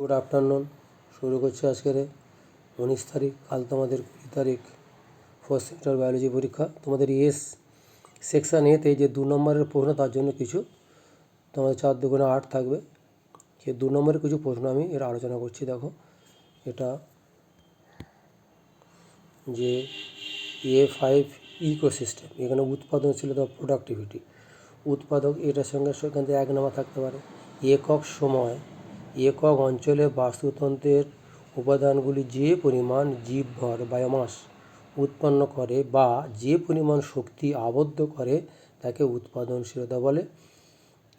Good afternoon. শুরু করছি আজকের 19 তারিখ। কাল তোমাদের 20 তারিখ ফার্স্ট সেমিস্টার বায়োলজি পরীক্ষা। তোমাদের সেকশান এতে যে 2 নম্বরের প্রশ্ন, তার জন্য কিছু তোমাদের 4 দুগুণে 8 থাকবে। সে 2 নম্বরের কিছু প্রশ্ন আমি এর আলোচনা করছি। দেখো, এটা যে A5 ইকোসিস্টেম, এখানে উৎপাদনশীলতা প্রোডাক্টিভিটি, উৎপাদক এটার সঙ্গে সেখান থেকে 1 নম্বর থাকতে পারে। একক সময় একক অঞ্চলে বাস্তুতন্ত্রের উপাদানগুলি যে পরিমাণ জীবভর বায়োমাস উৎপন্ন করে বা যে পরিমাণ শক্তি আবদ্ধ করে তাকে উৎপাদনশীলতা বলে।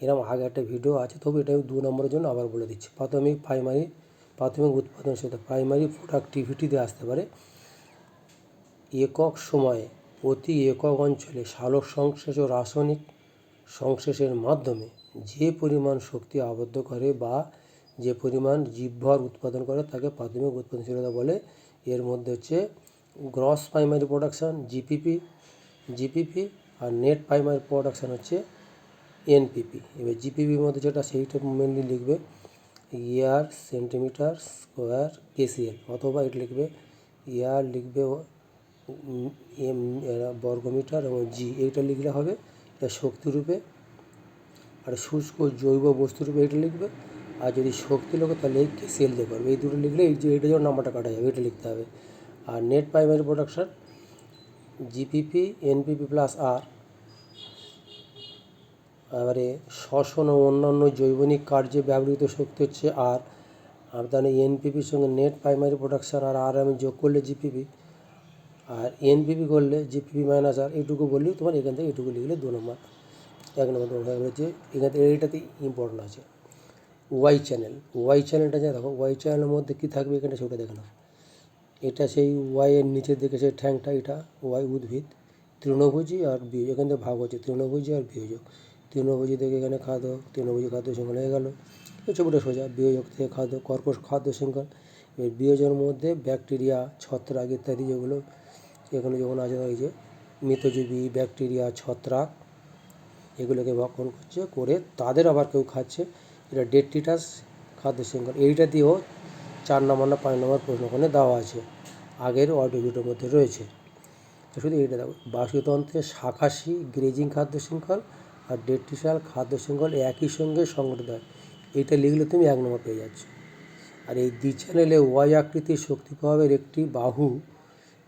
এরকম আগে একটা ভিডিও আছে, তবে এটা 2 নম্বরের জন্য আবার বলে দিচ্ছি। প্রাথমিক উৎপাদনশীলতা প্রাইমারি প্রোডাক্টিভিটিতে আসতে পারে। একক সময়ে প্রতি একক অঞ্চলে সালোক সংশ্লেষ ও রাসায়নিক সংশ্লেষের মাধ্যমে যে পরিমাণ শক্তি আবদ্ধ করে বা যে পরিমাণ জীবভর উৎপাদন করে তাকে প্রাথমিক উৎপাদনশীলতা বলে। এর মধ্যে হচ্ছে গ্রস প্রাইমারি প্রোডাকশান জিপিপি আর নেট প্রাইমারি প্রোডাকশান হচ্ছে এনপিপি। এবার জিপিপির মধ্যে যেটা, সেইটা মেনলি লিখবে ইয়ার সেন্টিমিটার স্কোয়ার কেসিএল, অথবা এটা লিখবে ইয়ার লিখবে এম বর্গমিটার এবং জি, এইটা লিখলে হবে। এটা শক্তিরূপে, আর শুষ্ক জৈব বস্তুরূপে এটা লিখবে। আর যদি শক্তি লোক তাহলে এই কেসিএল দিয়ে করবে। এই দুটো লিখলে এই যে এইটা যখন নাম্বারটা কাটা যাবে, এটা লিখতে হবে। আর net primary production GPP NPP plus R. এবারে শ্বসন ও অন্যান্য জৈবনিক কার্যে ব্যবহৃত শক্তি হচ্ছে আর। তাহলে এনপিপির সঙ্গে নেট প্রাইমারি প্রোডাকশান আর আমি যোগ করলে জিপিপি, আর এনপিপি করলে জিপিপি মাইনাস আর, এইটুকু বললেই তোমার এখান থেকে এইটুকু লিখলে 2 নম্বর। 1 নম্বর হয়ে গেছে। এখান থেকে এইটাতে ইম্পর্টেন্ট আছে ওয়াই চ্যানেলটা যা দেখো, ওয়াই চ্যানেলের মধ্যে কী থাকবে এখানে সেটা দেখে নাও। এটা সেই ওয়াইয়ের নিচের দিকে সেই ঠ্যাংটা, এটা ওয়াই উদ্ভিদ, তৃণভোজী আর বিয়োজ, এখান থেকে ভাগ হচ্ছে তৃণভোজী আর বিয়োজক। তৃণভোজী থেকে এখানে খাদ্য, তৃণভোজী খাদ্য শৃঙ্খল হয়ে গেল, এই ছবিটা সোজা। বিয়োজক থেকে খাদ্য, কর্কশ খাদ্য শৃঙ্খল। এই বিয়োজনের মধ্যে ব্যাকটেরিয়া, ছত্রাক ইত্যাদি যেগুলো এখানে যখন আছে, এই যে মৃতজীবী, ব্যাকটেরিয়া, ছত্রাক, এগুলোকে ভক্ষণ করছে, করে তাদের আবার কেউ খাচ্ছে। এটা ডেট্রিটাস খাদ্য শৃঙ্খল। এইটা দিয়েও 4 নম্বর না 5 নম্বর প্রশ্ন ওখানে দেওয়া আছে, আগের অডিও ভিডিওর মধ্যে রয়েছে। তো শুধু এইটা দেখো, বাস্তুতন্ত্রের শাখাসি গ্রেজিং খাদ্য শৃঙ্খল আর ডেট্রিটাল খাদ্য শৃঙ্খল একই সঙ্গে সংগঠিত হয়। এইটা লিখলে তুমি 1 নম্বর পেয়ে যাচ্ছ। আর এই দ্বিচ্যানেলে ওয়াই আকৃতির শক্তি প্রভাবের একটি বাহু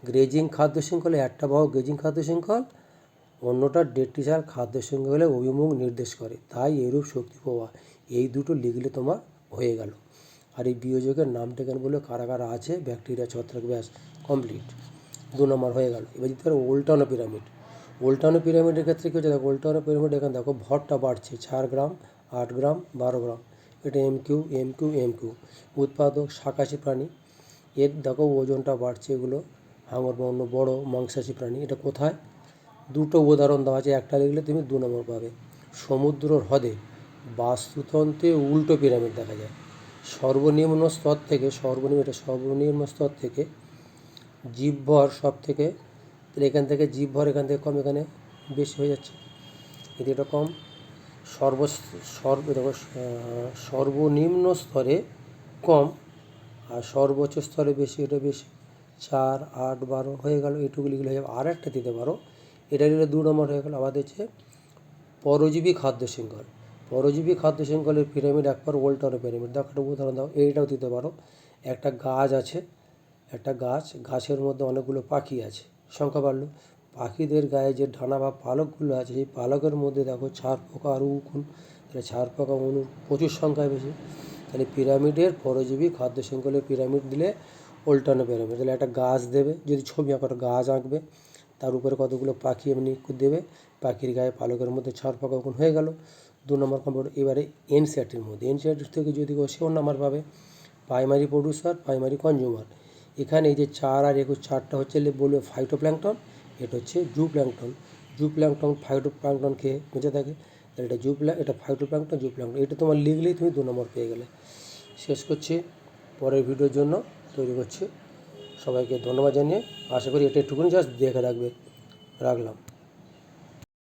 গ্রেজিং খাদ্য শৃঙ্খলে, একটা বাহু গ্রেজিং খাদ্য শৃঙ্খল, অন্যটা ডেট্রিটাল খাদ্য শৃঙ্খলে অভিমুখ নির্দেশ করে, তাই এরূপ শক্তি প্রবাহ। এই দুটো লিখলে তোমার হয়ে গেল। আর এই বিয়োজকের নামটা কেন বলে কারা কারা আছে, ব্যাকটেরিয়া, ছত্রাক, ব্যাস, কমপ্লিট। 2 নম্বর হয়ে গেল। এবার যদি ধরো ওল্টানো পিরামিডের ক্ষেত্রে কী হচ্ছে দেখো, ওল্টানো পিরামিড এখানে দেখো ভরটা বাড়ছে 4 গ্রাম, 8 গ্রাম, 12 গ্রাম। এটা এমকিউ। উৎপাদক শাকাশি প্রাণী, এর দেখো ওজনটা বাড়ছে। এগুলো হাঙর বা অন্য বড় মাংসাশী প্রাণী। এটা কোথায়? দুটো উদাহরণ দেওয়া আছে, একটা লিখলে তুমি 2 নম্বর পাবে। সমুদ্র হ্রদে বাস্তুতন্ত্রে উল্টো পিরামিড দেখা যায়। সর্বনিম্ন স্তর থেকে জীবভর সব থেকে, তাহলে এখান থেকে জীবভর এখান থেকে কম, এখানে বেশি হয়ে যাচ্ছে। এটা কম। সর্বনিম্ন স্তরে কম আর সর্বোচ্চ স্তরে বেশি, এটা বেশি। 4, 8, 12 হয়ে গেল। এটুকু লিখলে হয়ে যাবে। আর একটা দিতে পারো, এটা লিখলে 2 নম্বর হয়ে গেল। আবার হচ্ছে পরজীবী খাদ্য শৃঙ্খলের পিরামিড একবার ওল্টানো পিরামিড। দেখো একটা উদাহরণ দাও, এইটাও দিতে পারো। একটা গাছ আছে, গাছের মধ্যে অনেকগুলো পাখি আছে, সংখ্যা বাড়লো। পাখিদের গায়ে যে ডানা বা পালকগুলো আছে, সেই পালকের মধ্যে দেখো ছাড় পোকা আর উকুন, তাহলে ছাড় পোকা অনুর প্রচুর সংখ্যায় বেশি। তাহলে পিরামিডের পরজীবী খাদ্য শৃঙ্খলের পিরামিড দিলে ওল্টানো পিরামিড। তাহলে একটা গাছ দেবে, যদি ছবি আঁকো একটা গাছ আঁকবে, তার উপরে কতগুলো পাখি এমনি দেবে, পাখির গায়ে পালকের মধ্যে ছাড় পোকা উকুন, হয়ে গেল 2 নম্বর কমপ্লিট। এবারে এনসিইআরটির থেকে যদি সেও নাম্বার পাবে। Primary producer, primary consumer. এখানে এই যে 4 আর 21, 4টা হচ্ছে বলবে ফাইটোপ্ল্যাঙ্কটন, এটা হচ্ছে জুপ্ল্যাঙ্কটন ফাইটোপ্ল্যাঙ্কটন খেয়ে বেঁচে থাকে। তাহলে এটা ফাইটোপ্ল্যাঙ্কটন, জুপ্ল্যাঙ্কটন। এটা তোমার লিখলেই তুমি 2 নম্বর পেয়ে গেলে। শেষ করছি, পরের ভিডিওর জন্য তৈরি করছি। সবাইকে ধন্যবাদ জানিয়ে আশা করি এটা একটুকুনি জাস্ট দেখে রাখবে। রাখলাম।